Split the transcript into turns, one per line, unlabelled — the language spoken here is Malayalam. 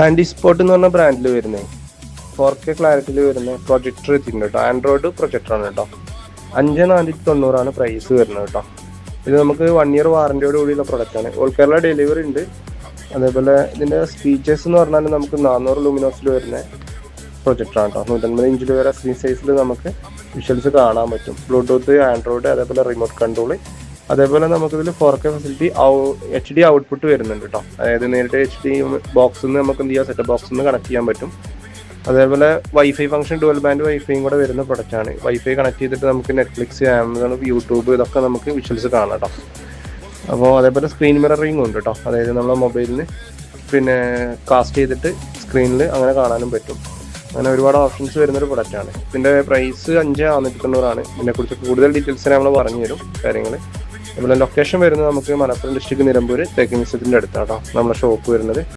ആൻറ്റി സ്പോട്ട് എന്ന് പറഞ്ഞ ബ്രാൻഡിൽ വരുന്നത് 4K ക്ലാരിറ്റിയിൽ വരുന്ന പ്രൊജക്ടർ എത്തിയിട്ടുണ്ട് കേട്ടോ. ആൻഡ്രോയിഡ് പ്രൊജക്ടറാണ് കേട്ടോ. 5490 പ്രൈസ് വരുന്നത് കേട്ടോ. ഇത് നമുക്ക് 1 ഇയർ വാറൻറ്റിയോട് കൂടിയുള്ള പ്രൊഡക്റ്റാണ്. ഓൾ കേരള ഡെലിവറി ഉണ്ട്. അതേപോലെ ഇതിൻ്റെ ഫീച്ചേഴ്സ് എന്ന് പറഞ്ഞാൽ നമുക്ക് 400 ലൂമിനോസിൽ വരുന്ന പ്രൊജക്ടറാണ് കേട്ടോ. 150 ഇഞ്ചിൽ വരെ സ്ക്രീൻ സൈസിൽ നമുക്ക് വിഷ്വൽസ് കാണാൻ പറ്റും. ബ്ലൂടൂത്ത്, ആൻഡ്രോയിഡ്, അതേപോലെ റിമോട്ട് കൺട്രോൾ, അതേപോലെ നമുക്കിതിൽ 4K ഫെസിലിറ്റി HD ഔട്ട്പുട്ട് വരുന്നുണ്ട് കേട്ടോ. അതായത് നേരിട്ട് HD ബോക്സിൽ നിന്ന് നമുക്ക് എന്ത് ചെയ്യാം, സെറ്റ് ബോക്സിൽ നിന്ന് കണക്ട് ചെയ്യാൻ പറ്റും. അതേപോലെ വൈഫൈ ഫംഗ്ഷൻ, ഡുവൽ ബാൻഡ് വൈഫൈയും കൂടെ വരുന്ന പ്രൊഡക്റ്റാണ്. വൈഫൈ കണക്ട് ചെയ്തിട്ട് നമുക്ക് നെറ്റ്ഫ്ലിക്സ്, ആമസോൺ, യൂട്യൂബ് ഇതൊക്കെ നമുക്ക് വിഷ്വൽസ് കാണാം കേട്ടോ. അപ്പോൾ അതേപോലെ സ്ക്രീൻ മിററിങ് ഉണ്ട് കേട്ടോ. അതായത് നമ്മളെ മൊബൈലിന് പിന്നെ കാസ്റ്റ് ചെയ്തിട്ട് സ്ക്രീനിൽ അങ്ങനെ കാണാനും പറ്റും. അങ്ങനെ ഒരുപാട് ഓപ്ഷൻസ് വരുന്നൊരു പ്രൊഡക്റ്റാണ്. ഇതിൻ്റെ പ്രൈസ് 5690 ഇതിനെക്കുറിച്ച് കൂടുതൽ ഡീറ്റെയിൽസ് നമ്മൾ പറഞ്ഞു തരും കാര്യങ്ങൾ. അതുപോലെ ലൊക്കേഷൻ വരുന്നത് നമുക്ക് മലപ്പുറം ഡിസ്ട്രിക്ട് നിലമ്പൂർ തേക്ക് മ്യൂസിയത്തിൻ്റെ അടുത്താണ് കേട്ടോ നമ്മളെ ഷോപ്പ് വരുന്നത്.